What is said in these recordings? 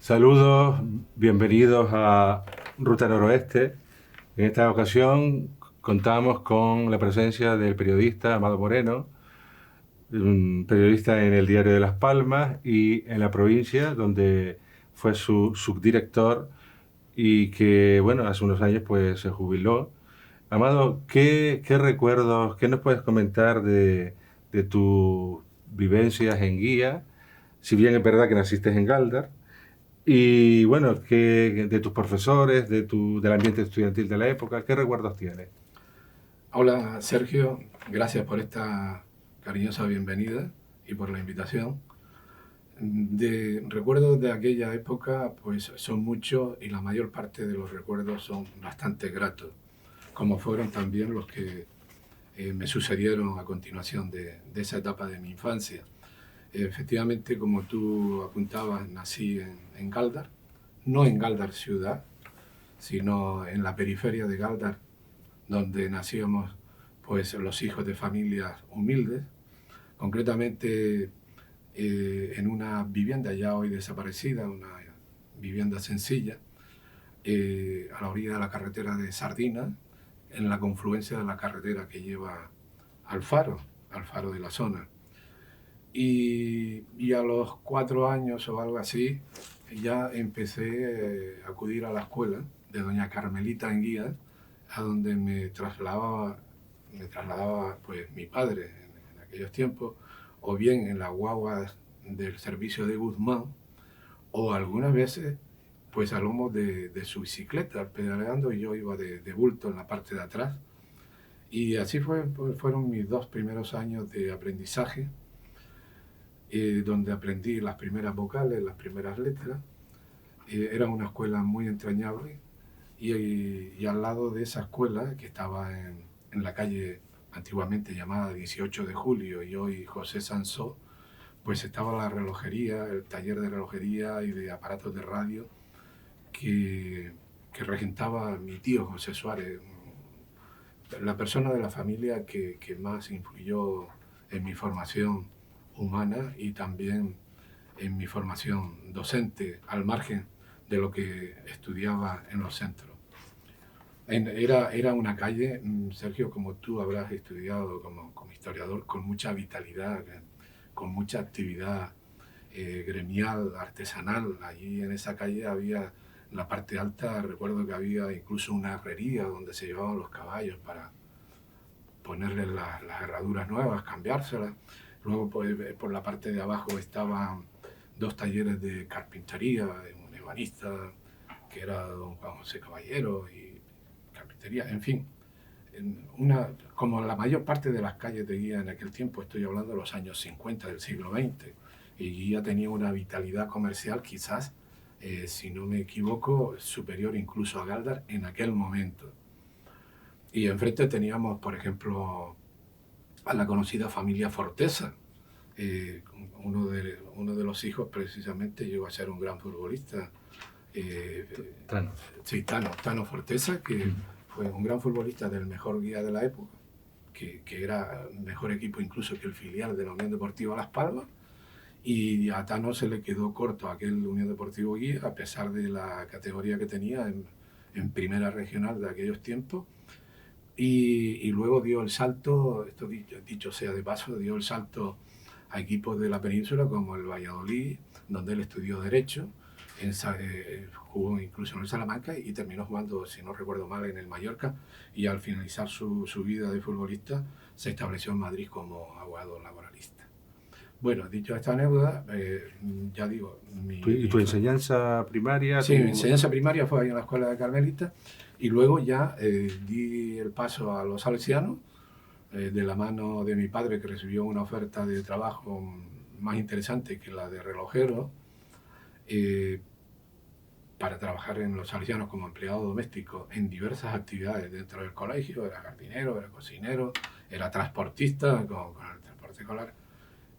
Saludos, bienvenidos a Ruta Noroeste. En esta ocasión contamos con la presencia del periodista Amado Moreno, un periodista en el Diario de Las Palmas y en la provincia, donde fue su subdirector y que, bueno, hace unos años pues se jubiló. Amado, ¿qué recuerdos, qué nos puedes comentar de tus vivencias en Guía? Si bien es verdad que naciste en Galdar, y bueno, de tus profesores, del ambiente estudiantil de la época, ¿qué recuerdos tienes? Hola Sergio, gracias por esta cariñosa bienvenida y por la invitación. De recuerdos de aquella época, pues son muchos y la mayor parte de los recuerdos son bastante gratos, como fueron también los que me sucedieron a continuación de esa etapa de mi infancia. Efectivamente, como tú apuntabas, nací en Galdar, no en Galdar ciudad, sino en la periferia de Galdar, donde nacíamos pues los hijos de familias humildes, concretamente en una vivienda ya hoy desaparecida, una vivienda sencilla, a la orilla de la carretera de Sardina, en la confluencia de la carretera que lleva al faro de la zona. Y a los 4 años o algo así, ya empecé a acudir a la escuela de doña Carmelita Enguía, a donde me trasladaba pues mi padre en aquellos tiempos, o bien en la guagua del servicio de Guzmán, o algunas veces pues a lomo de su bicicleta, pedaleando, y yo iba de bulto en la parte de atrás. Y así pues, fueron mis 2 primeros años de aprendizaje, donde aprendí las primeras vocales, las primeras letras. Era una escuela muy entrañable y al lado de esa escuela, que estaba en la calle antiguamente llamada 18 de Julio y hoy José Sansó, pues estaba la relojería, el taller de relojería y de aparatos de radio que regentaba mi tío José Suárez, la persona de la familia que más influyó en mi formación humana y también en mi formación docente, al margen de lo que estudiaba en los centros. Era una calle, Sergio, como tú habrás estudiado como historiador, con mucha vitalidad, con mucha actividad gremial, artesanal. Allí en esa calle había, en la parte alta, recuerdo que había incluso una herrería donde se llevaban los caballos para ponerles las herraduras nuevas, cambiárselas. Luego por la parte de abajo estaban 2 talleres de carpintería, de un ebanista que era don Juan José Caballero, y carpintería, en fin. Como la mayor parte de las calles de Guía en aquel tiempo, estoy hablando de los años 50 del siglo XX, y Guía tenía una vitalidad comercial quizás, si no me equivoco, superior incluso a Galdar en aquel momento. Y enfrente teníamos, por ejemplo, a la conocida familia Fortesa. Eh, uno de los hijos precisamente llegó a ser un gran futbolista. Tano. Sí, Tano Fortesa, que fue un gran futbolista del mejor Guía de la época, que era mejor equipo incluso que el filial de la Unión Deportiva Las Palmas, y a Tano se le quedó corto aquel Unión Deportivo Guía, a pesar de la categoría que tenía en primera regional de aquellos tiempos. Y luego dio el salto, esto dicho sea de paso, dio el salto a equipos de la península como el Valladolid, donde él estudió Derecho, jugó incluso en el Salamanca y terminó jugando, si no recuerdo mal, en el Mallorca, y al finalizar su vida de futbolista se estableció en Madrid como abogado laboralista. Bueno, dicho esta anécdota, ya digo, ¿Y tu enseñanza primaria? sí, mi enseñanza primaria fue ahí en la escuela de Carmelita, y luego ya di el paso a los salesianos, de la mano de mi padre, que recibió una oferta de trabajo más interesante que la de relojero, eh, para trabajar en los salesianos como empleado doméstico en diversas actividades dentro del colegio. Era jardinero, era cocinero, era transportista con el transporte escolar,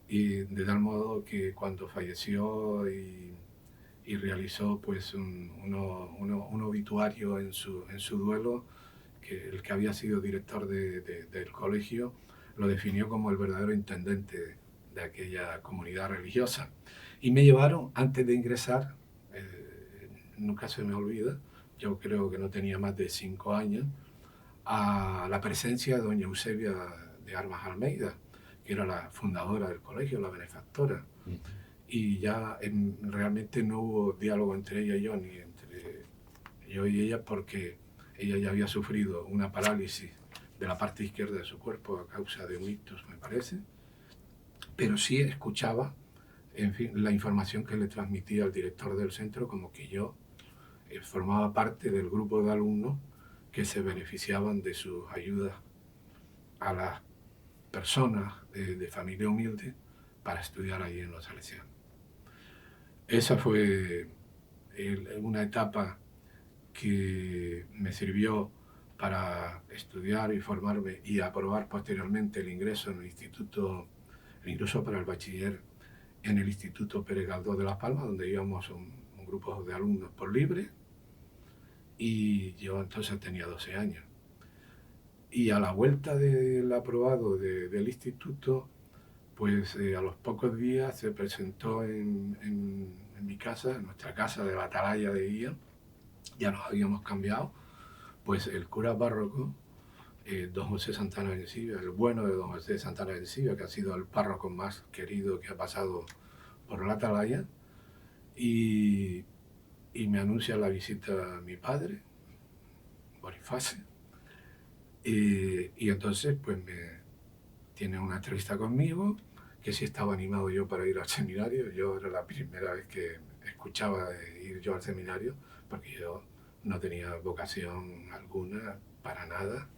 y de tal modo que cuando falleció y realizó pues un obituario en su duelo, que el que había sido director del colegio lo definió como el verdadero intendente de aquella comunidad religiosa. Y me llevaron, antes de ingresar, nunca se me olvida, yo creo que no tenía más de 5 años, a la presencia de doña Eusebia de Armas Almeida, que era la fundadora del colegio, la benefactora. Y ya realmente no hubo diálogo entre ella y yo, ni entre yo y ella, porque ella ya había sufrido una parálisis de la parte izquierda de su cuerpo a causa de un ictus, me parece, pero sí escuchaba, en fin, la información que le transmitía el director del centro, como que yo formaba parte del grupo de alumnos que se beneficiaban de sus ayudas a las personas de familia humilde para estudiar allí en los Salesianos. Esa fue una etapa que me sirvió para estudiar y formarme y aprobar posteriormente el ingreso en el instituto, el ingreso para el bachiller en el Instituto Pérez Galdós de Las Palmas, donde íbamos un grupo de alumnos por libre, y yo entonces tenía 12 años. Y a la vuelta del aprobado del instituto, pues a los pocos días se presentó en mi casa, en nuestra casa de la Atalaya de Guía, ya nos habíamos cambiado, pues el cura párroco, don José Santana de Encibia, el bueno de don José Santana de Encibia, que ha sido el párroco más querido que ha pasado por la Atalaya, y me anuncia la visita a mi padre, Boniface, y entonces pues tiene una entrevista conmigo, que si estaba animado yo para ir al seminario. Yo era la primera vez que escuchaba de ir yo al seminario, porque yo no tenía vocación alguna, para nada,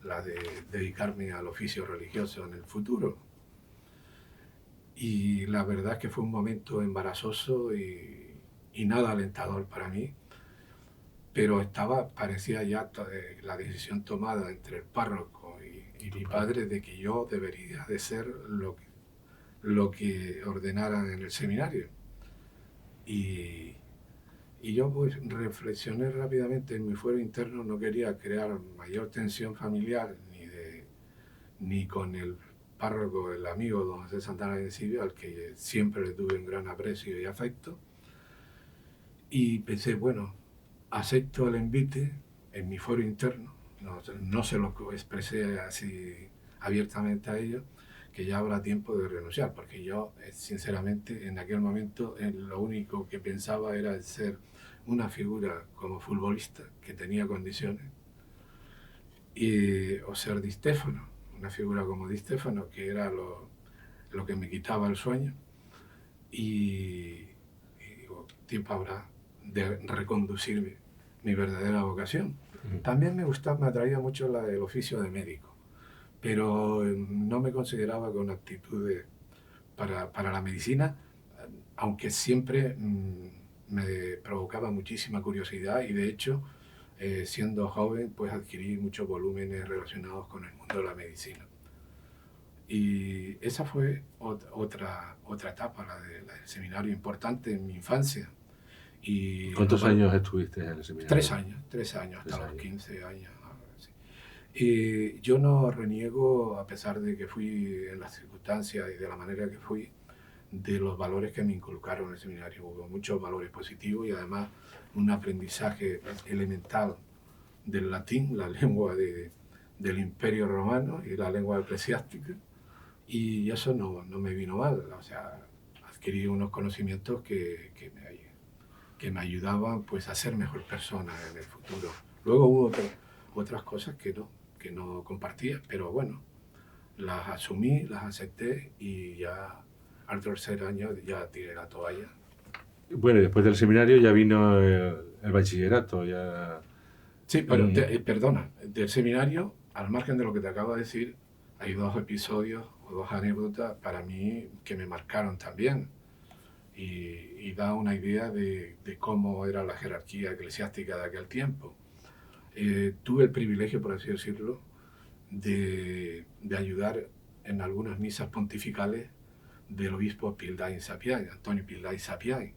la de dedicarme al oficio religioso en el futuro. Y la verdad es que fue un momento embarazoso y nada alentador para mí, pero parecía ya la decisión tomada entre el párroco y mi padre de que yo debería de ser lo que ordenaran en el seminario. Y yo pues reflexioné rápidamente en mi fuero interno, no quería crear mayor tensión familiar ni con el párroco, el amigo don José Santana de Encibia, al que siempre le tuve un gran aprecio y afecto. Y pensé, bueno, acepto el envite en mi foro interno, no se lo expresé así abiertamente a ellos, que ya habrá tiempo de renunciar, porque yo, sinceramente, en aquel momento lo único que pensaba era ser una figura como futbolista que tenía condiciones, o ser Di Stéfano, una figura como Di Stéfano, que era lo que me quitaba el sueño, y digo, tiempo habrá de reconducir mi verdadera vocación. También me atraía mucho la del oficio de médico, pero no me consideraba con aptitudes para la medicina, aunque siempre me provocaba muchísima curiosidad, y de hecho, siendo joven, pues adquirí muchos volúmenes relacionados con el mundo de la medicina. Y esa fue otra etapa, la del seminario, importante en mi infancia. Y ¿cuántos años estuviste en el seminario? 3 años, hasta los 15 años. Sí. Yo no reniego, a pesar de que fui en las circunstancias y de la manera que fui, de los valores que me inculcaron en el seminario. Hubo muchos valores positivos y además un aprendizaje elemental del latín, la lengua del Imperio Romano y la lengua eclesiástica, y eso no me vino mal. O sea, adquirí unos conocimientos que me ayudaban pues a ser mejor persona en el futuro. Luego hubo otras cosas que no compartía, pero bueno, las asumí, las acepté, y ya al tercer año ya tiré la toalla. Bueno, después del seminario ya vino el bachillerato, ya... Sí, pero perdona, del seminario, al margen de lo que te acabo de decir, hay 2 episodios o 2 anécdotas para mí que me marcaron también, y da una idea de cómo era la jerarquía eclesiástica de aquel tiempo. Tuve el privilegio, por así decirlo, de ayudar en algunas misas pontificales del obispo Pildain Sapiay, Antonio Pildain Sapiay.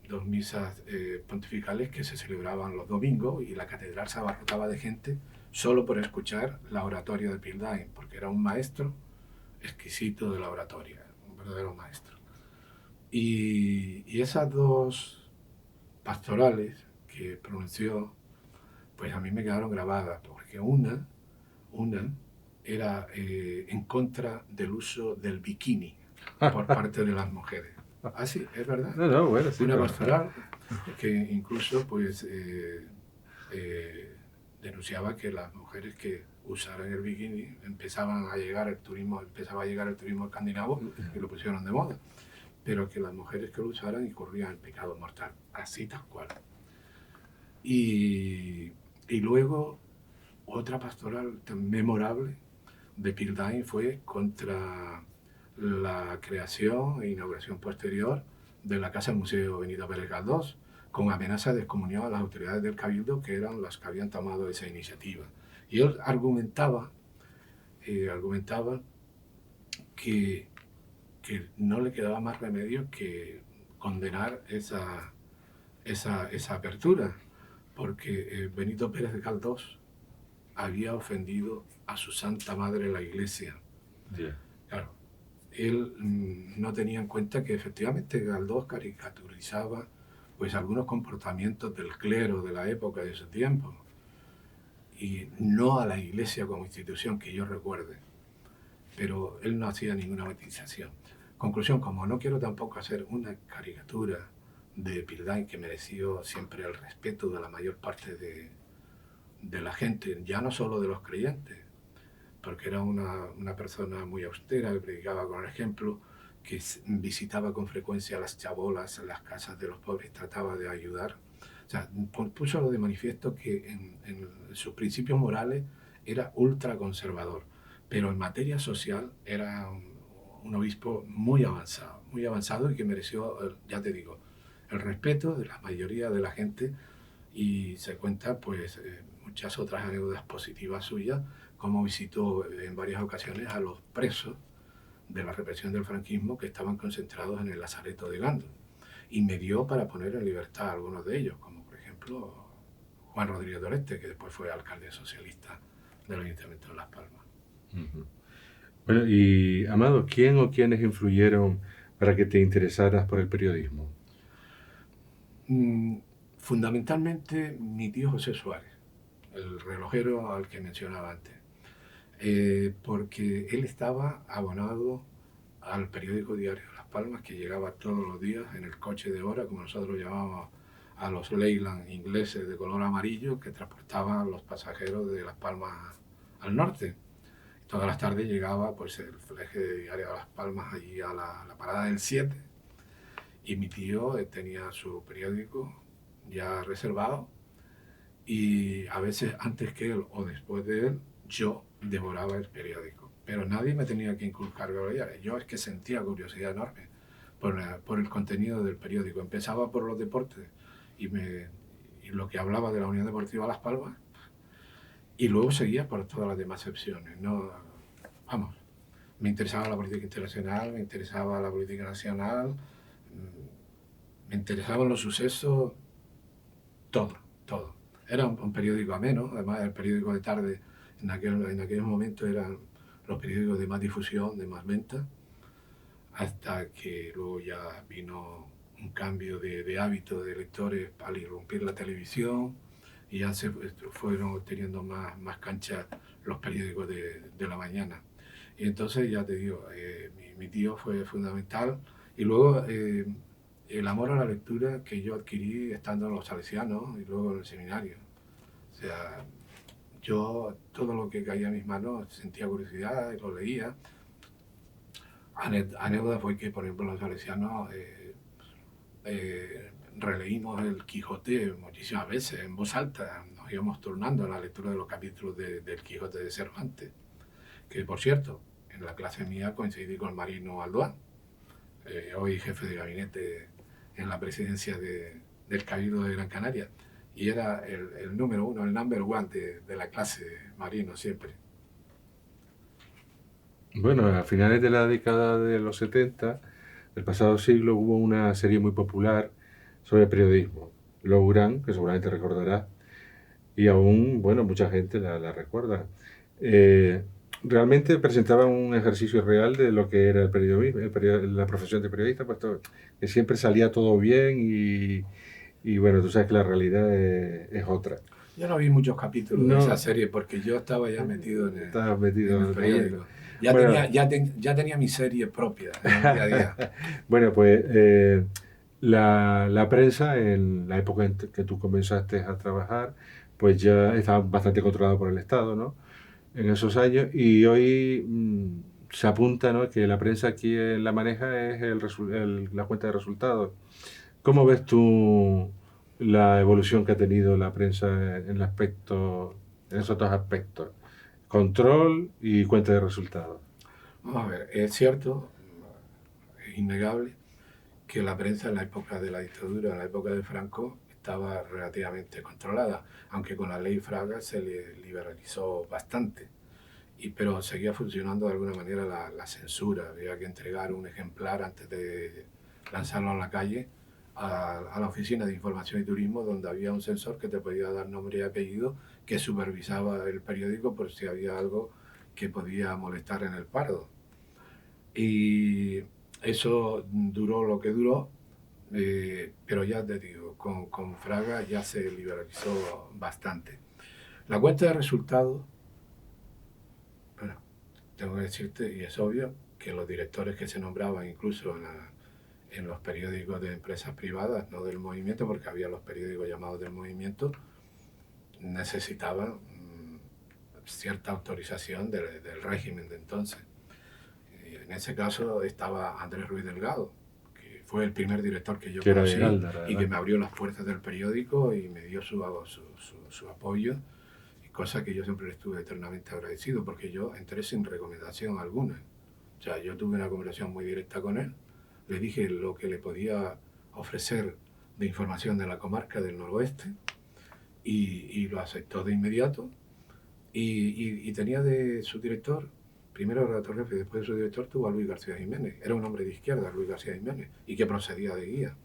2 misas pontificales que se celebraban los domingos, y la catedral se abarrotaba de gente solo por escuchar la oratoria de Pildain, porque era un maestro exquisito de la oratoria, un verdadero maestro. Y esas 2 pastorales que pronunció, pues a mí me quedaron grabadas, porque una era en contra del uso del bikini por parte de las mujeres. Ah, sí, es verdad. No, no, bueno, sí, Una pero... pastoral que incluso pues denunciaba que las mujeres que usaran el bikini empezaba a llegar el turismo escandinavo y lo pusieron de moda, pero que las mujeres que lo usaran incurrían en pecado mortal, así tal cual. Y luego otra pastoral tan memorable de Pildain fue contra la creación e inauguración posterior de la Casa Museo Benito Pérez Galdós, con amenaza de excomunión a las autoridades del Cabildo, que eran las que habían tomado esa iniciativa. Y él argumentaba que no le quedaba más remedio que condenar esa apertura, porque Benito Pérez de Galdós había ofendido a su Santa Madre la Iglesia. Yeah. Claro, él no tenía en cuenta que efectivamente Galdós caricaturizaba pues algunos comportamientos del clero de la época de ese tiempo, y no a la Iglesia como institución que yo recuerde, pero él no hacía ninguna matización. Conclusión, como no quiero tampoco hacer una caricatura de Pildain, que mereció siempre el respeto de la mayor parte de la gente, ya no solo de los creyentes, porque era una persona muy austera, que predicaba con el ejemplo, que visitaba con frecuencia las chabolas, las casas de los pobres, trataba de ayudar. O sea, puso lo de manifiesto que en sus principios morales era ultraconservador, pero en materia social era un obispo muy avanzado y que mereció, ya te digo, el respeto de la mayoría de la gente, y se cuenta pues muchas otras anécdotas positivas suyas, como visitó en varias ocasiones a los presos de la represión del franquismo que estaban concentrados en el Lazareto de Gando, y me dio para poner en libertad a algunos de ellos, como por ejemplo Juan Rodríguez Doreste, que después fue alcalde socialista del Ayuntamiento de Las Palmas. Uh-huh. Bueno, y Amado, ¿quién o quiénes influyeron para que te interesaras por el periodismo? Fundamentalmente mi tío José Suárez, el relojero al que mencionaba antes, porque él estaba abonado al periódico diario Las Palmas, que llegaba todos los días en el coche de hora, como nosotros llamábamos a los Leyland ingleses de color amarillo, que transportaban a los pasajeros de Las Palmas al norte. Todas las tardes llegaba pues el fleje de diario Las Palmas allí a la parada del 7, y mi tío tenía su periódico ya reservado, y a veces antes que él o después de él yo devoraba el periódico, pero nadie me tenía que inculcar verbalidades. Yo es que sentía curiosidad enorme por el contenido del periódico. Empezaba por los deportes y lo que hablaba de la Unión Deportiva Las Palmas, y luego seguía por todas las demás secciones, ¿no? Vamos, me interesaba la política internacional, me interesaba la política nacional, me interesaban los sucesos, todo. Era un periódico ameno, además el periódico de tarde en aquellos momentos eran los periódicos de más difusión, de más venta, hasta que luego ya vino un cambio de hábito de lectores al irrumpir la televisión, y ya se fueron teniendo más cancha los periódicos de la mañana. Y entonces ya te digo, mi tío fue fundamental, y luego el amor a la lectura que yo adquirí estando en los Salesianos y luego en el seminario. O sea, yo todo lo que caía en mis manos sentía curiosidad y lo leía. Anécdota fue que, por ejemplo, en los Salesianos releímos el Quijote muchísimas veces en voz alta. Nos íbamos turnando en la lectura de los capítulos del Quijote de Cervantes, que por cierto, en la clase mía coincidí con Marino Alduán, hoy jefe de gabinete en la presidencia del Cabildo de Gran Canaria, y era el número uno, el number one de la clase, Marino, siempre. Bueno, a finales de la década de los 70 del pasado siglo hubo una serie muy popular sobre periodismo, Lougran, que seguramente recordarás, y aún, bueno, mucha gente la recuerda. Realmente presentaba un ejercicio real de lo que era el periodismo, la profesión de periodista, puesto que siempre salía todo bien y bueno, tú sabes que la realidad es otra. Yo no vi muchos capítulos de esa serie porque yo estaba ya metido en Estabas metido en el periódico. Ya, bueno, ya tenía mi serie propia en el día a día. Bueno, pues la prensa en la época en que tú comenzaste a trabajar, pues ya estaba bastante controlada por el Estado, ¿no? En esos años, y hoy se apunta, ¿no?, que la prensa aquí la maneja es la cuenta de resultados. ¿Cómo ves tú la evolución que ha tenido la prensa en esos dos aspectos? Control y cuenta de resultados. Vamos a ver, es cierto, es innegable que la prensa en la época de la dictadura, en la época de Franco, estaba relativamente controlada, aunque con la ley Fraga se le liberalizó bastante. Pero seguía funcionando de alguna manera la censura. Había que entregar un ejemplar antes de lanzarlo a la calle a la Oficina de Información y Turismo, donde había un censor que te podía dar nombre y apellido, que supervisaba el periódico por si había algo que podía molestar en el Pardo. Y eso duró lo que duró, pero ya te digo, con Fraga ya se liberalizó bastante. La cuenta de resultados, bueno, tengo que decirte, y es obvio, que los directores que se nombraban incluso en los periódicos de empresas privadas, no del movimiento, porque había los periódicos llamados del movimiento, necesitaban cierta autorización del régimen de entonces. Y en ese caso estaba Andrés Ruiz Delgado, que fue el primer director que yo conocí y que me abrió las puertas del periódico y me dio su apoyo, cosa que yo siempre le estuve eternamente agradecido, porque yo entré sin recomendación alguna. O sea, yo tuve una conversación muy directa con él, le dije lo que le podía ofrecer de información de la comarca del noroeste y lo aceptó de inmediato. Y tenía de su director, primero redactor jefe y después de su director, tuvo a Luis García Jiménez. Era un hombre de izquierda, Luis García Jiménez, y que procedía de Guía.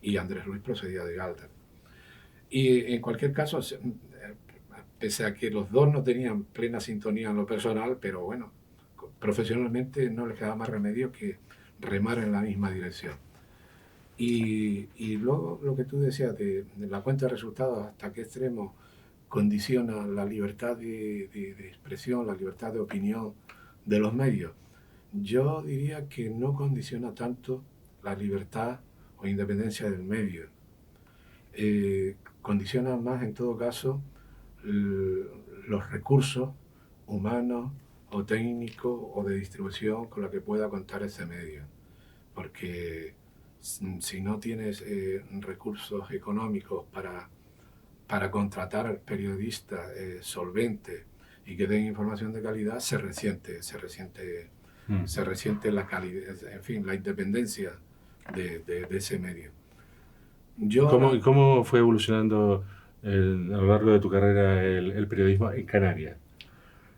Y Andrés Ruiz procedía de Galda. Y en cualquier caso, pese a que los dos no tenían plena sintonía en lo personal, pero bueno, profesionalmente no les quedaba más remedio que remar en la misma dirección. Y luego lo que tú decías de la cuenta de resultados, hasta qué extremo condiciona la libertad de expresión, la libertad de opinión de los medios. Yo diría que no condiciona tanto la libertad o independencia del medio. Condiciona más, en todo caso, los recursos humanos o técnicos o de distribución con los que pueda contar ese medio. Porque si no tienes recursos económicos para contratar periodistas solventes y que den información de calidad, se resiente la calidad, en fin, la independencia de ese medio. ¿Cómo fue evolucionando a lo largo de tu carrera el periodismo en Canarias?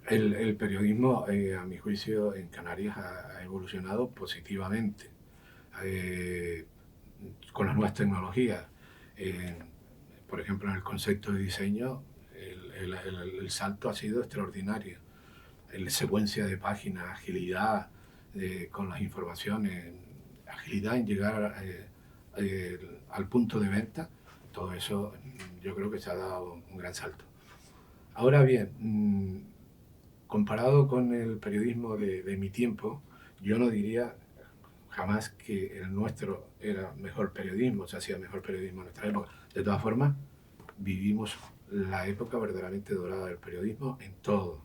El periodismo, a mi juicio, en Canarias ha evolucionado positivamente con las nuevas tecnologías. Por ejemplo, en el concepto de diseño, el salto ha sido extraordinario. La secuencia de páginas, agilidad con las informaciones, agilidad en llegar al punto de venta, todo eso yo creo que se ha dado un gran salto. Ahora bien, comparado con el periodismo de mi tiempo, yo no diría jamás que el nuestro era mejor periodismo, se hacía mejor periodismo en nuestra época. De todas formas, vivimos la época verdaderamente dorada del periodismo en todo.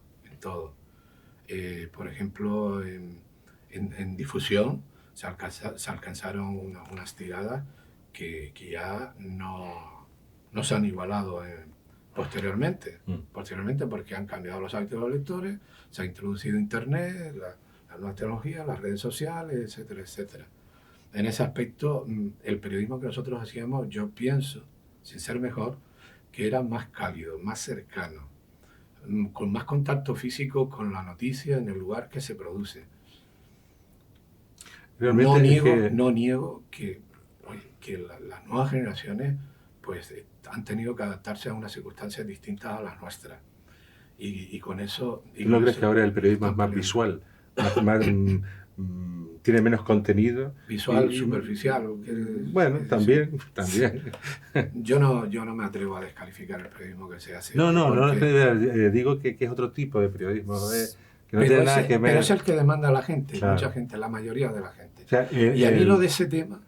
Por ejemplo, en difusión se alcanzaron unas tiradas que ya no se han igualado posteriormente, porque han cambiado los hábitos de los lectores, se ha introducido Internet, las nuevas tecnologías, las redes sociales, etcétera, etcétera. En ese aspecto, el periodismo que nosotros hacíamos, yo pienso, sin ser mejor, que era más cálido, más cercano, con más contacto físico con la noticia en el lugar que se produce. No niego que las nuevas generaciones pues han tenido que adaptarse a unas circunstancias distintas a las nuestras. Y con eso... ¿Tú no crees que ahora el periodismo es más visual, tiene menos contenido. Visual, superficial. Bueno, también. Yo no me atrevo a descalificar el periodismo que se hace. No, digo que es otro tipo de periodismo, que no pero tiene nada que ver. Pero es el que demanda la gente, claro. Mucha gente, la mayoría de la gente. O sea, y al hilo de ese tema,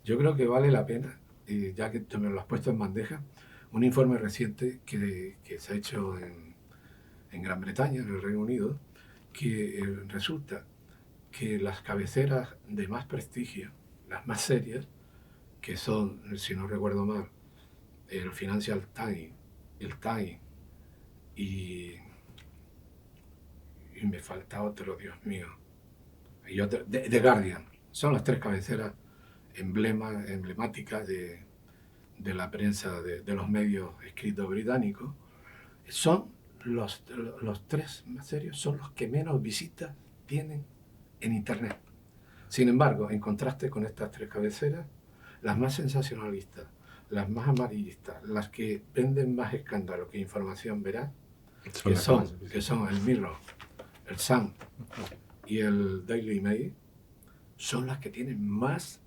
yo creo que vale la pena, ya que tú me lo has puesto en bandeja, un informe reciente que se ha hecho en Gran Bretaña, en el Reino Unido, que resulta que las cabeceras de más prestigio, las más serias, que son, si no recuerdo mal, el Financial Times, el Times y me falta otro, Dios mío, y otro, The Guardian, son las tres cabeceras emblemáticas de la prensa, de los medios escritos británicos. Son los tres más serios, son los que menos visitas tienen en Internet. Sin embargo, en contraste con estas tres cabeceras, las más sensacionalistas, las más amarillistas, las que venden más escándalo que información veraz, que son el Mirror, el Sun y el Daily Mail, son las que tienen más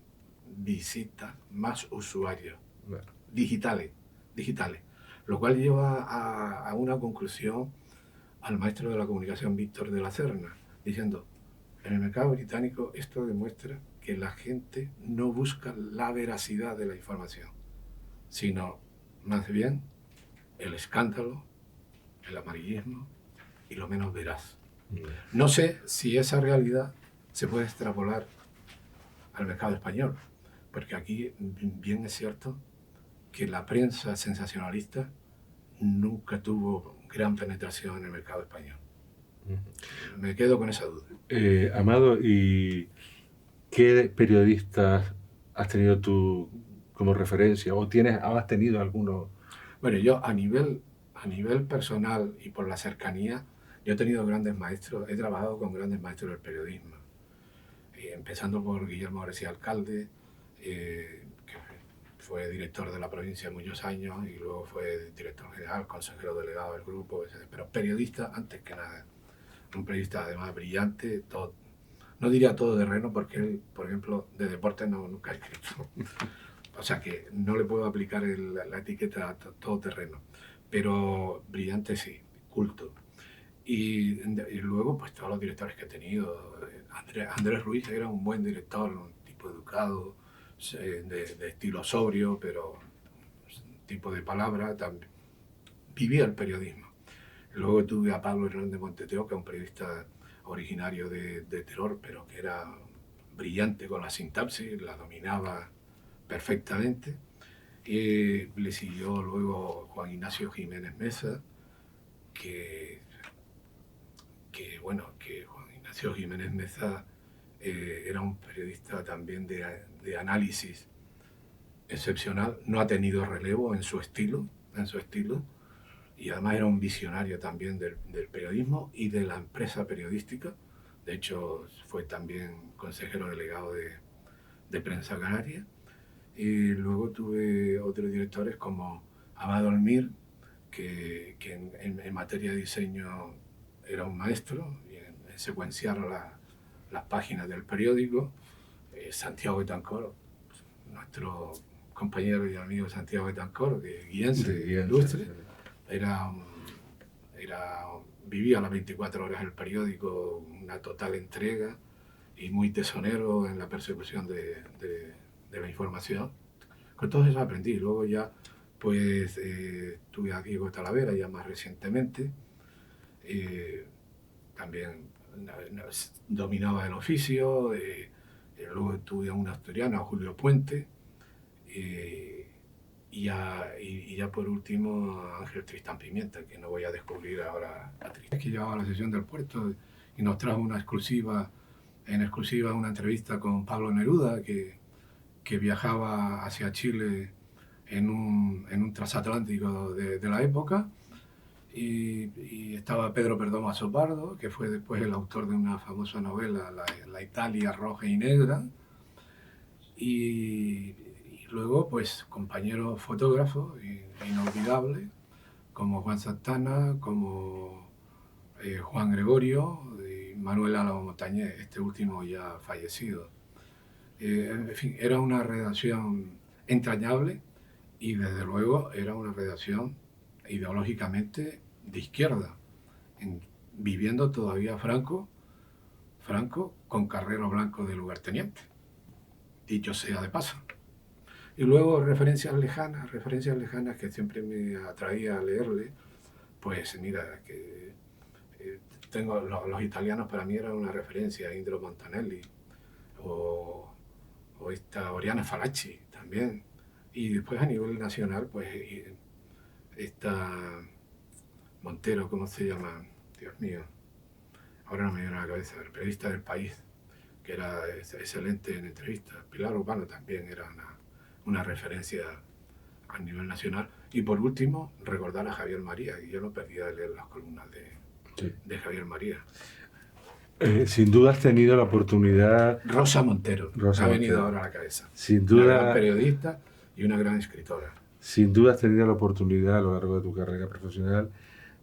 visitas, más usuarios digitales, lo cual lleva a una conclusión al maestro de la comunicación Víctor de la Serna, diciendo: en el mercado británico esto demuestra que la gente no busca la veracidad de la información, sino más bien el escándalo, el amarillismo y lo menos veraz. No sé si esa realidad se puede extrapolar al mercado español, porque aquí bien es cierto que la prensa sensacionalista nunca tuvo gran penetración en el mercado español. Me quedo con esa duda. Amado, ¿y qué periodistas has tenido tú como referencia? ¿O has tenido alguno? Bueno, yo a nivel personal y por la cercanía, yo he tenido grandes maestros, he trabajado con grandes maestros del periodismo, empezando por Guillermo García Alcalde, que fue director de la provincia muchos años y luego fue director general, consejero delegado del grupo, etc. Pero periodista antes que nada. Un periodista además brillante, no diría todoterreno porque él, por ejemplo, de deporte nunca ha escrito. O sea que no le puedo aplicar la etiqueta todoterreno. Pero brillante sí, culto. Y luego, pues todos los directores que he tenido. Andrés Ruiz era un buen director, un tipo educado, de estilo sobrio, pero un tipo de palabra. También vivía el periodismo. Luego tuve a Pablo Hernández Monteteo, que es un periodista originario de Teror, pero que era brillante con la sintaxis, la dominaba perfectamente. Y le siguió luego Juan Ignacio Jiménez Meza, que Juan Ignacio Jiménez Meza era un periodista también de análisis excepcional, no ha tenido relevo en su estilo, y además era un visionario también del periodismo y de la empresa periodística. De hecho, fue también consejero delegado de Prensa Canaria. Y luego tuve otros directores como Amado Almir, que en materia de diseño era un maestro, y en secuenciar las páginas del periódico. Santiago Betancor, nuestro compañero y amigo Santiago Betancor, guiense, ilustre, vivía las 24 horas el periódico, una total entrega y muy tesonero en la persecución de la información. Con todo eso aprendí. Luego ya pues tuve a Diego Talavera ya más recientemente. También dominaba el oficio. Luego tuve a un asturiano, a Julio Puente. Y ya por último a Ángel Tristán Pimienta, que no voy a descubrir ahora a Tristán, que llevaba la sesión del puerto y nos trajo en exclusiva una entrevista con Pablo Neruda, que viajaba hacia Chile en un transatlántico de la época, y estaba Pedro Perdomo Azopardo, que fue después el autor de una famosa novela, La Italia Roja y Negra, y luego pues compañeros fotógrafos inolvidables como Juan Santana, como Juan Gregorio, y Manuel Álamo Montañés, este último ya fallecido. En fin, era una redacción entrañable y desde luego era una redacción ideológicamente de izquierda, viviendo todavía Franco con Carrero Blanco de lugarteniente, dicho sea de paso. Y luego referencias lejanas que siempre me atraía a leerle, pues mira, que tengo los italianos para mí eran una referencia, Indro Montanelli o esta Oriana Falacci también. Y después a nivel nacional, pues esta Montero, ¿cómo se llama? Dios mío, ahora no me viene a la cabeza, el periodista del País, que era excelente en entrevistas. Pilar Urbano también era una referencia a nivel nacional. Y por último, recordar a Javier María, y yo no perdía de leer las columnas de Javier María. Sin duda has tenido la oportunidad... Rosa Montero, ha venido ahora a la cabeza. Sin duda, una gran periodista y una gran escritora. Sin duda has tenido la oportunidad a lo largo de tu carrera profesional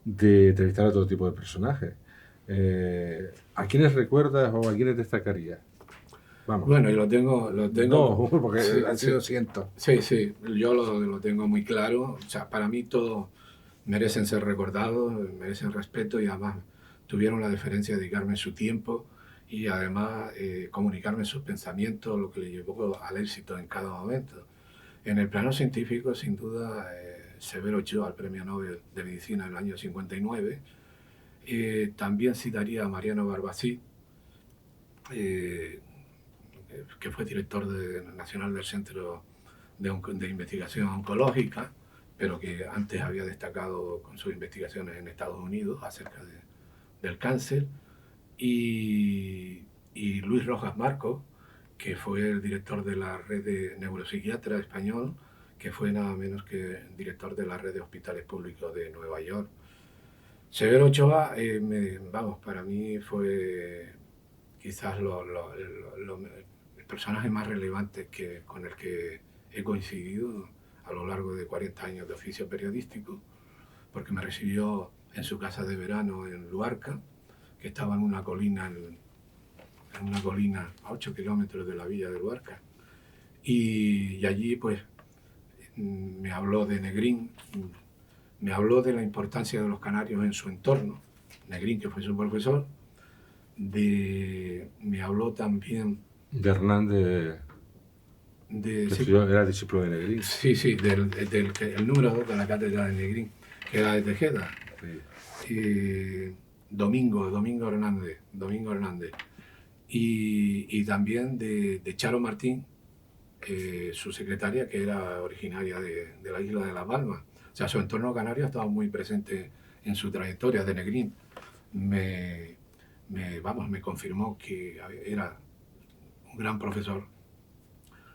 de entrevistar a todo tipo de personajes. ¿A quiénes recuerdas o a quiénes destacarías? Vamos. Bueno, y lo tengo... No, porque sí, han sido cientos. Sí, yo lo tengo muy claro. O sea, para mí todos merecen ser recordados, merecen respeto y además tuvieron la deferencia de dedicarme su tiempo y además comunicarme sus pensamientos, lo que le llevó al éxito en cada momento. En el plano científico, sin duda, Severo Ochoa, al Premio Nobel de Medicina en el año 59. También citaría a Mariano Barbacid, que fue director nacional del Centro de Investigación Oncológica, pero que antes había destacado con sus investigaciones en Estados Unidos acerca del cáncer. Y Luis Rojas Marcos, que fue el director de la red de neuropsiquiatra español, que fue nada menos que director de la red de hospitales públicos de Nueva York. Severo Ochoa, para mí fue quizás el personaje más relevante con el que he coincidido a lo largo de 40 años de oficio periodístico, porque me recibió en su casa de verano en Luarca, que estaba en una colina a 8 kilómetros de la villa de Luarca. Y allí pues me habló de Negrín, me habló de la importancia de los canarios en su entorno, Negrín, que fue su profesor, me habló también de Hernández, era discípulo de Negrín. Sí, el número 2 de la cátedra de Negrín, que era de Tejeda. Sí. Domingo Hernández. Y también de Charo Martín, su secretaria, que era originaria de la isla de La Palma. O sea, su entorno canario estaba muy presente en su trayectoria de Negrín. Me confirmó que era un gran profesor,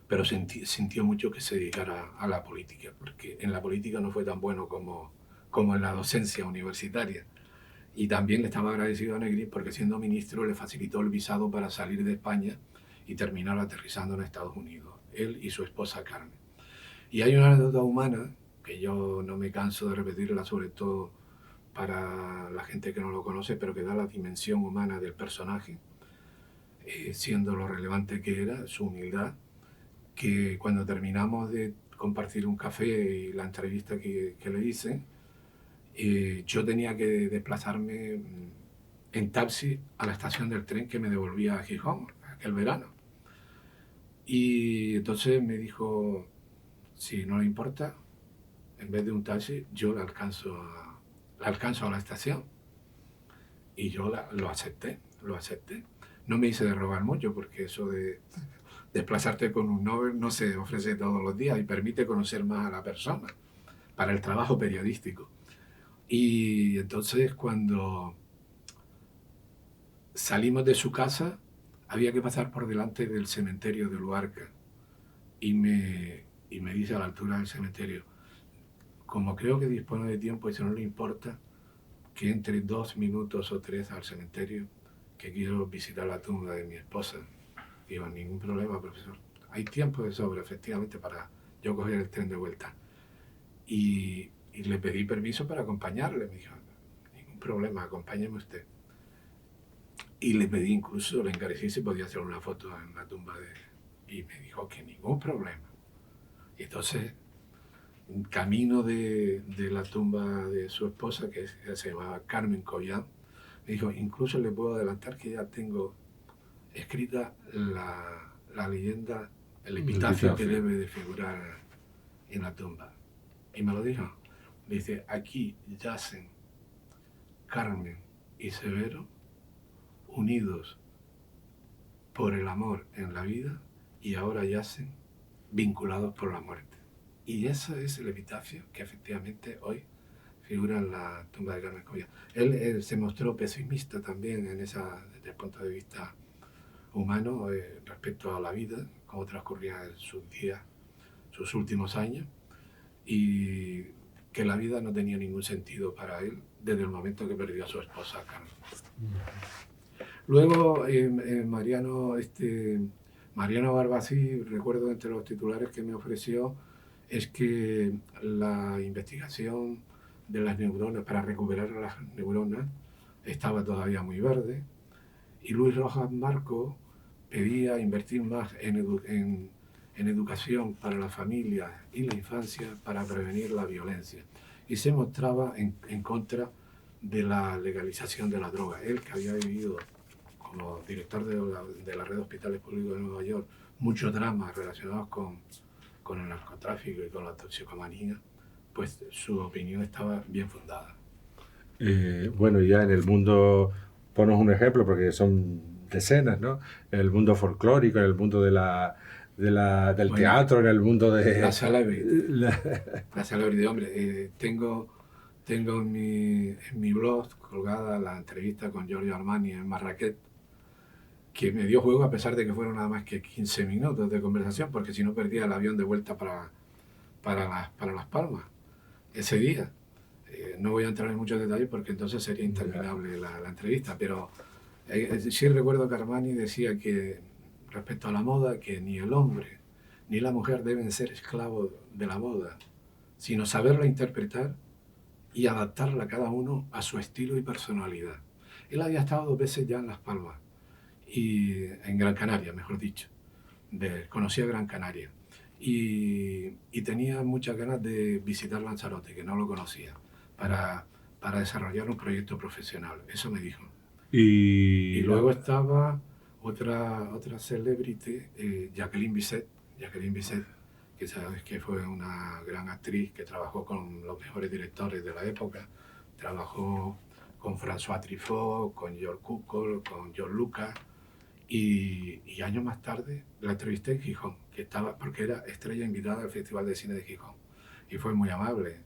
pero sintió mucho que se dedicara a la política, porque en la política no fue tan bueno como en la docencia universitaria. Y también le estaba agradecido a Negrín porque siendo ministro le facilitó el visado para salir de España y terminar aterrizando en Estados Unidos, él y su esposa Carmen. Y hay una anécdota humana que yo no me canso de repetirla, sobre todo para la gente que no lo conoce, pero que da la dimensión humana del personaje, siendo lo relevante que era, su humildad, que cuando terminamos de compartir un café y la entrevista que le hice, yo tenía que desplazarme en taxi a la estación del tren que me devolvía a Gijón, aquel verano. Y entonces me dijo, si no le importa, en vez de un taxi, yo la alcanzo a la estación. Y yo lo acepté. No me hice de rogar mucho, porque eso de desplazarte con un Nobel no se ofrece todos los días y permite conocer más a la persona para el trabajo periodístico. Y entonces cuando salimos de su casa había que pasar por delante del cementerio de Luarca y me dice a la altura del cementerio, como creo que dispone de tiempo y si no le importa que entre 2 minutos o 3 al cementerio, que quiero visitar la tumba de mi esposa. Digo, ningún problema, profesor. Hay tiempo de sobra, efectivamente, para yo coger el tren de vuelta. Y le pedí permiso para acompañarle. Me dijo, ningún problema, acompáñeme usted. Y le pedí incluso, le encarecí si podía hacer una foto en la tumba de... Y me dijo que ningún problema. Y entonces, camino de la tumba de su esposa, que se llamaba Carmen Collán, me dijo, incluso le puedo adelantar que ya tengo escrita la leyenda, el epitafio que debe de figurar en la tumba. Y me lo dijo. Dice, aquí yacen Carmen y Severo, unidos por el amor en la vida, y ahora yacen vinculados por la muerte. Y eso es el epitafio que efectivamente hoy figura en la tumba de Carmen Collán. Él se mostró pesimista también desde el punto de vista humano respecto a la vida, cómo transcurría sus días, sus últimos años, y que la vida no tenía ningún sentido para él desde el momento que perdió a su esposa Carmen. Luego Mariano Barbací, recuerdo entre los titulares que me ofreció, es que la investigación de las neuronas, para recuperar las neuronas, estaba todavía muy verde, y Luis Rojas Marco pedía invertir más en educación para la familia y la infancia para prevenir la violencia, y se mostraba en contra de la legalización de la droga. Él, que había vivido como director de la red de hospitales públicos de Nueva York muchos dramas relacionados con el narcotráfico y con la toxicomanía, pues su opinión estaba bien fundada. Bueno, ya en el mundo, ponos un ejemplo, porque son decenas, ¿no? En el mundo folclórico, en el mundo del bueno, teatro, en el mundo de... La celebrity, hombre. Tengo en mi blog colgada la entrevista con Giorgio Armani en Marrakech, que me dio juego a pesar de que fueron nada más que 15 minutos de conversación, porque si no perdía el avión de vuelta para Las Palmas ese día. No voy a entrar en muchos detalles porque entonces sería interminable la entrevista, pero sí recuerdo que Armani decía que respecto a la moda, que ni el hombre ni la mujer deben ser esclavos de la moda, sino saberla interpretar y adaptarla cada uno a su estilo y personalidad. Él había estado 2 veces ya en Las Palmas, y en Gran Canaria, mejor dicho. Conocía Gran Canaria. Y tenía muchas ganas de visitar Lanzarote, que no lo conocía, para desarrollar un proyecto profesional. Eso me dijo. Y luego estaba otra celebrity, Jacqueline Bisset, que sabes que fue una gran actriz que trabajó con los mejores directores de la época. Trabajó con François Truffaut, con George Cukor, con George Lucas. Y años más tarde la entrevisté en Gijón, porque era estrella invitada al Festival de Cine de Gijón. Y fue muy amable.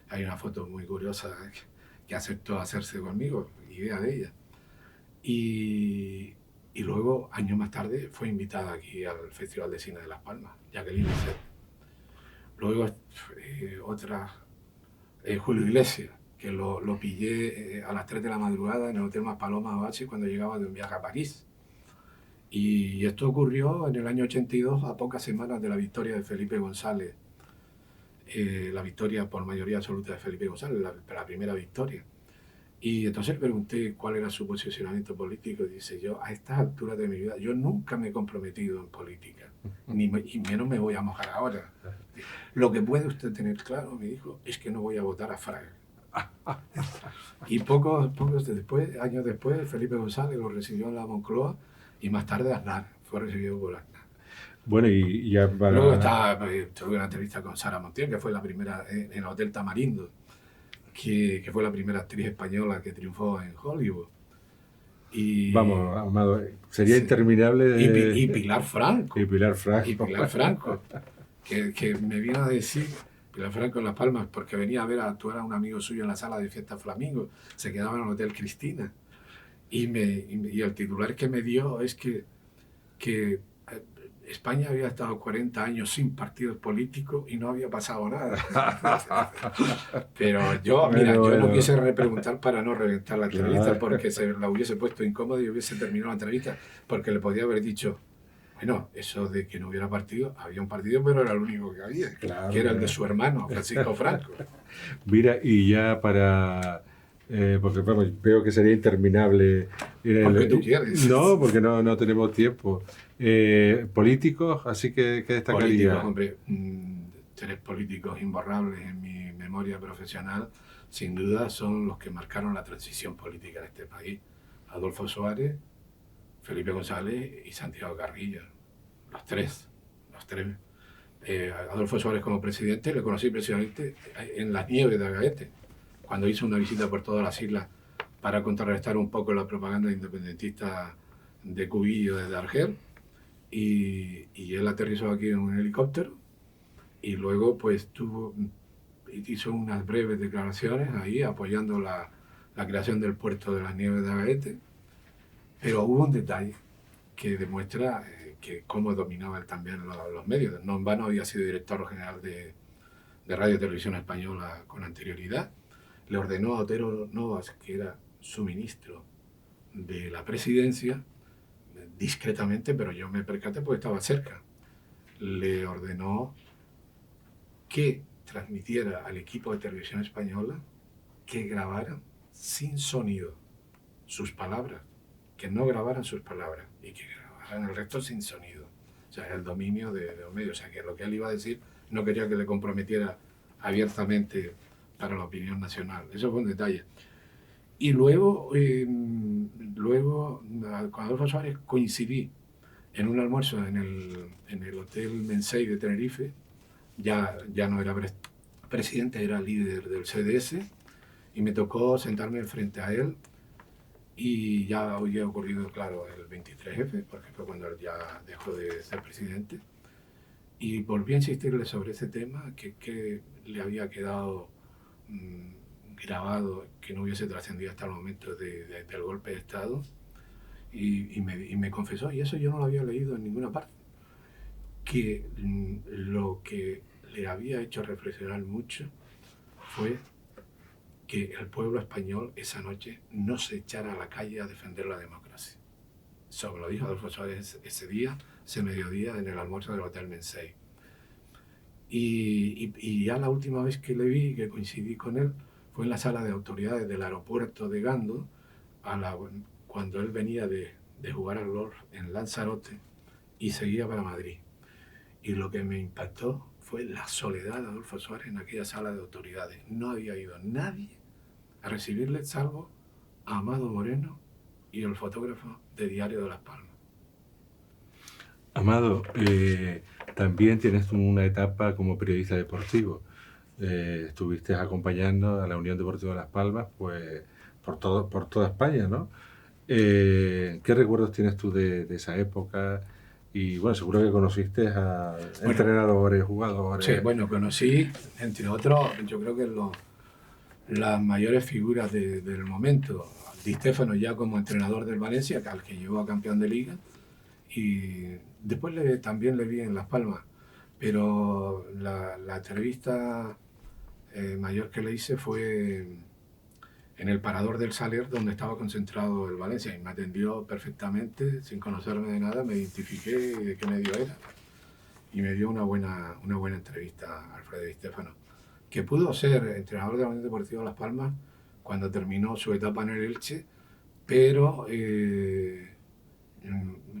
Hay una foto muy curiosa que aceptó hacerse conmigo, idea de ella. Y luego, años más tarde, fue invitada aquí al Festival de Cine de Las Palmas, Jacqueline Bisset. Luego Julio Iglesias, que lo pillé a las 3 de la madrugada en el Hotel Maspalomas Oasis cuando llegaba de un viaje a París. Y esto ocurrió en el año 82, a pocas semanas de la victoria de Felipe González, la victoria por mayoría absoluta de Felipe González, la primera victoria. Y entonces le pregunté cuál era su posicionamiento político, y dice, yo a estas alturas de mi vida, yo nunca me he comprometido en política, y menos me voy a mojar ahora. Lo que puede usted tener claro, me dijo, es que no voy a votar a Fraga. Y años después, Felipe González lo recibió en la Moncloa, y más tarde Aznar, fue recibido por Aznar. Bueno, y ya para... Luego tuve una entrevista con Sara Montiel, que fue la primera en el Hotel Tamarindo, que fue la primera actriz española que triunfó en Hollywood. Y, vamos, Amado, sería interminable. Y Pilar Franco. Y Pilar Franco, que me vino a decir, Pilar Franco en Las Palmas, porque venía a ver a actuar a un amigo suyo en la sala de fiesta Flamingo, se quedaba en el Hotel Cristina. Y el titular que me dio es que España había estado 40 años sin partidos políticos y no había pasado nada. Pero yo no quise repreguntar para no reventar la entrevista, porque se la hubiese puesto incómoda y hubiese terminado la entrevista, porque le podía haber dicho, bueno, eso de que no hubiera partido, había un partido, pero era el único que había, que era el de su hermano, Francisco Franco. Mira, y ya para porque vamos, veo que sería interminable. Porque tú quieres. No, porque no tenemos tiempo. Políticos, así que ¿qué destacaría? Políticos, hombre, 3 políticos imborrables en mi memoria profesional, sin duda son los que marcaron la transición política en este país. Adolfo Suárez, Felipe González y Santiago Carrillo. Los tres. Adolfo Suárez como presidente, le conocí precisamente en las nieves de Agaete, cuando hizo una visita por todas las islas para contrarrestar un poco la propaganda independentista de Cubillo desde Argel, y él aterrizó aquí en un helicóptero y luego pues hizo unas breves declaraciones ahí apoyando la creación del puerto de las nieves de Agaete, pero hubo un detalle que demuestra que cómo dominaba él también los medios. No en vano había sido director general de Radio y Televisión Española con anterioridad. Le ordenó a Otero Novas, que era su ministro de la presidencia, discretamente, pero yo me percaté porque estaba cerca, le ordenó que transmitiera al equipo de Televisión Española que grabaran sin sonido sus palabras, que no grabaran sus palabras y que grabaran el resto sin sonido. O sea, el dominio de los medios. O sea, que lo que él iba a decir no quería que le comprometiera abiertamente para la opinión nacional. Eso fue un detalle. Y luego, con Adolfo Suárez coincidí en un almuerzo en el Hotel Mensei de Tenerife. Ya no era presidente, era líder del CDS, y me tocó sentarme frente a él. Y ya había ocurrido, claro, el 23F, porque fue cuando él ya dejó de ser presidente. Y volví a insistirle sobre ese tema, que le había quedado grabado, que no hubiese trascendido hasta el momento del golpe de Estado. Y me confesó, y eso yo no lo había leído en ninguna parte, que lo que le había hecho reflexionar mucho fue que el pueblo español esa noche no se echara a la calle a defender la democracia. Eso me lo dijo Adolfo Suárez ese día, ese mediodía, en el almuerzo del Hotel Mensei. Y ya la última vez que le vi, que coincidí con él, fue en la sala de autoridades del aeropuerto de Gando, cuando él venía de jugar al golf en Lanzarote y seguía para Madrid. Y lo que me impactó fue la soledad de Adolfo Suárez en aquella sala de autoridades. No había ido nadie a recibirle, salvo a Amado Moreno y el fotógrafo de Diario de Las Palmas. Amado, también tienes una etapa como periodista deportivo. Estuviste acompañando a la Unión Deportiva de Las Palmas pues, por toda España, ¿no? ¿Qué recuerdos tienes tú de esa época? Y bueno, seguro que conociste a entrenadores, jugadores. Sí, bueno, conocí, entre otros, yo creo que las mayores figuras del momento. Di Stéfano ya como entrenador del Valencia, al que llevó a campeón de liga, y después también le vi en Las Palmas, pero la entrevista mayor que le hice fue en el parador del Saler, donde estaba concentrado el Valencia, y me atendió perfectamente, sin conocerme de nada, me identifiqué de qué medio era, y me dio una buena entrevista Alfredo Di Stéfano, que pudo ser entrenador de la Unión Deportiva Las Palmas cuando terminó su etapa en el Elche, pero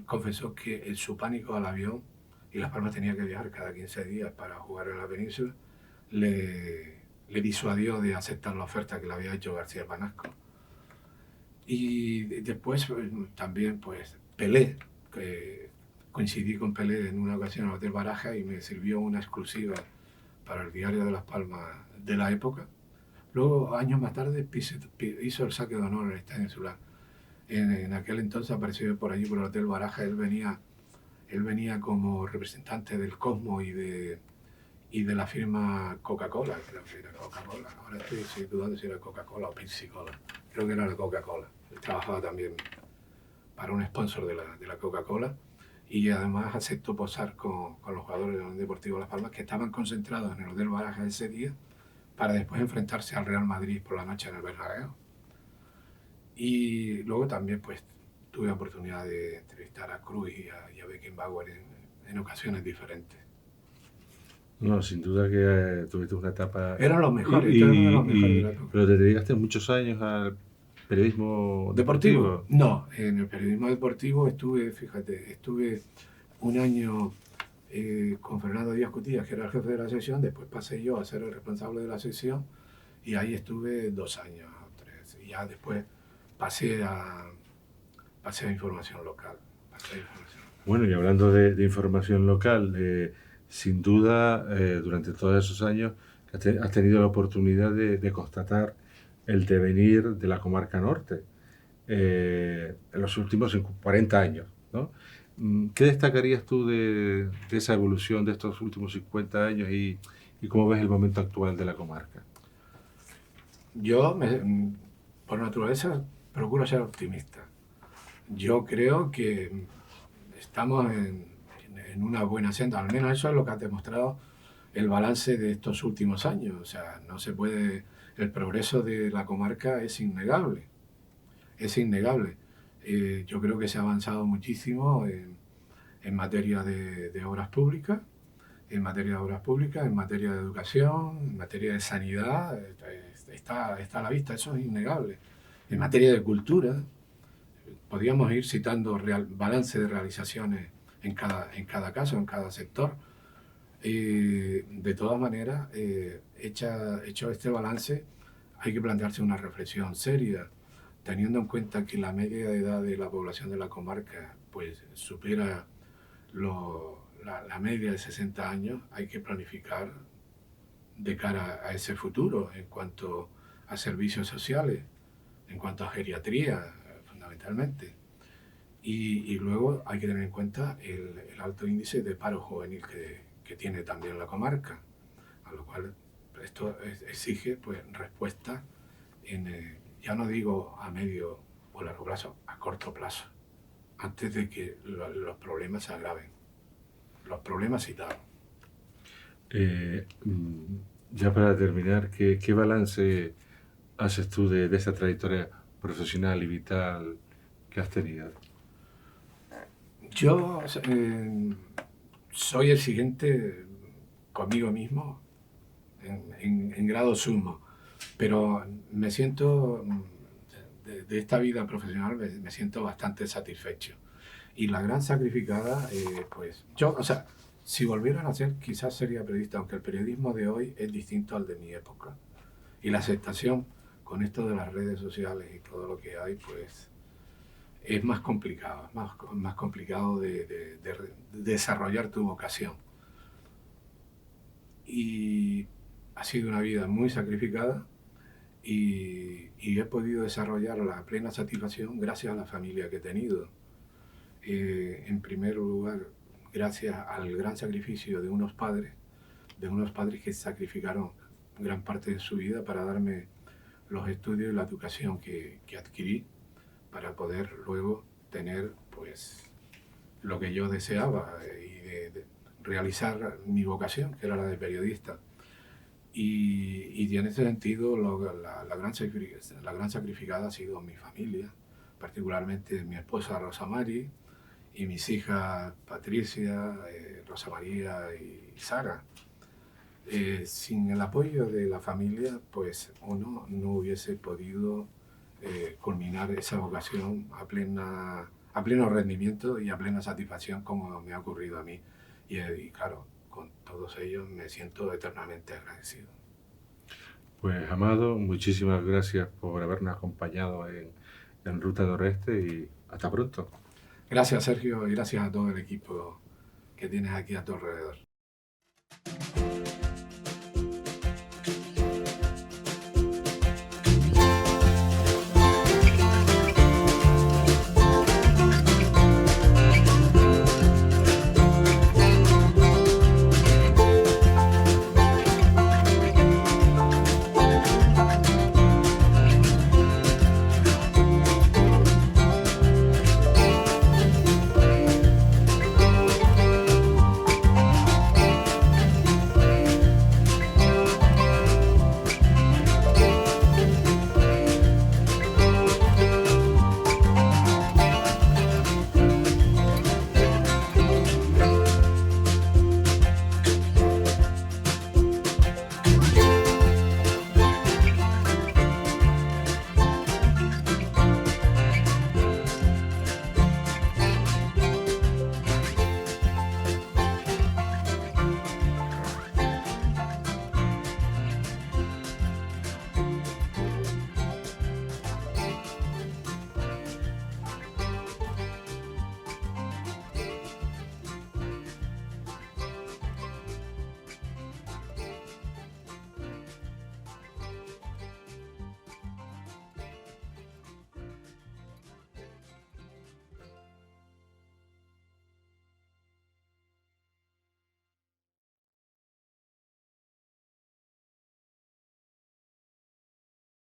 confesó que su pánico al avión, y Las Palmas tenía que viajar cada 15 días para jugar en la península, le disuadió de aceptar la oferta que le había hecho García Panasco. Y después también pues Pelé, que coincidí con Pelé en una ocasión en el Hotel Baraja y me sirvió una exclusiva para el Diario de Las Palmas de la época. Luego, años más tarde, hizo el saque de honor en el Estadio Insular. En aquel entonces apareció por allí, por el Hotel Baraja. Él venía como representante del Cosmo y de la firma Coca-Cola. Creo que era Coca-Cola. Ahora estoy dudando si era Coca-Cola o Pepsi-Cola. Creo que era la Coca-Cola. Él trabajaba también para un sponsor de la Coca-Cola, y además aceptó posar con los jugadores de la Unión Deportiva Las Palmas, que estaban concentrados en el Hotel Baraja ese día, para después enfrentarse al Real Madrid por la noche en el Bernabéu. Y luego también pues tuve la oportunidad de entrevistar a Cruyff y a Beckenbauer en ocasiones diferentes. No, sin duda que tuviste una etapa... Eran los mejores, eran de los mejores de la época. Pero te dedicaste muchos años al periodismo ¿Deportivo? deportivo. No, en el periodismo deportivo estuve, fíjate, estuve un año con Fernando Díaz Cutillas, que era el jefe de la sección, después pasé yo a ser el responsable de la sección y ahí estuve 2 años o 3. Y ya después pasé a, pasé a información local. Pasé a información local. Bueno, y hablando de información local, sin duda, durante todos esos años has tenido la oportunidad de constatar el devenir de la comarca norte en los últimos 40 años, ¿no? ¿Qué destacarías tú de esa evolución de estos últimos 50 años y cómo ves el momento actual de la comarca? Yo, por naturaleza, procuro ser optimista. Yo creo que estamos en una buena senda, al menos eso es lo que ha demostrado el balance de estos últimos años. O sea, no se puede, el progreso de la comarca es innegable, es innegable. Yo creo que se ha avanzado muchísimo en materia de obras públicas, en materia de obras públicas, en materia de educación, en materia de sanidad, está a la vista, eso es innegable. En materia de cultura, podríamos ir citando balance de realizaciones en cada caso, en cada sector. De todas maneras, hecho este balance, hay que plantearse una reflexión seria, teniendo en cuenta que la media de edad de la población de la comarca pues supera la media de 60 años. Hay que planificar de cara a ese futuro en cuanto a servicios sociales, en cuanto a geriatría, fundamentalmente. Y luego hay que tener en cuenta el alto índice de paro juvenil que tiene también la comarca, a lo cual esto exige pues respuesta ya no digo a medio o largo plazo, a corto plazo, antes de que los problemas se agraven, los problemas citados. Ya para terminar, ¿qué balance haces tú de esa trayectoria profesional y vital que has tenido? Yo soy exigente conmigo mismo en grado sumo, pero me siento, de esta vida profesional, me siento bastante satisfecho. Y la gran sacrificada, pues yo, o sea, si volviera a nacer, quizás sería periodista, aunque el periodismo de hoy es distinto al de mi época. Y la aceptación con esto de las redes sociales y todo lo que hay, pues es más complicado, más complicado de desarrollar tu vocación. Y ha sido una vida muy sacrificada y he podido desarrollarla a plena satisfacción gracias a la familia que he tenido. En primer lugar, gracias al gran sacrificio de unos padres que sacrificaron gran parte de su vida para darme los estudios y la educación que adquirí para poder luego tener pues lo que yo deseaba y de realizar mi vocación, que era la de periodista. Y en ese sentido la gran sacrificada ha sido mi familia, particularmente mi esposa Rosa Mari y mis hijas Patricia, Rosa María y Sara. Sin el apoyo de la familia, pues uno no hubiese podido culminar esa vocación a pleno rendimiento y a plena satisfacción como me ha ocurrido a mí. Y claro, con todos ellos me siento eternamente agradecido. Pues Amado, muchísimas gracias por habernos acompañado en Ruta Noroeste y hasta pronto. Gracias, Sergio, y gracias a todo el equipo que tienes aquí a tu alrededor.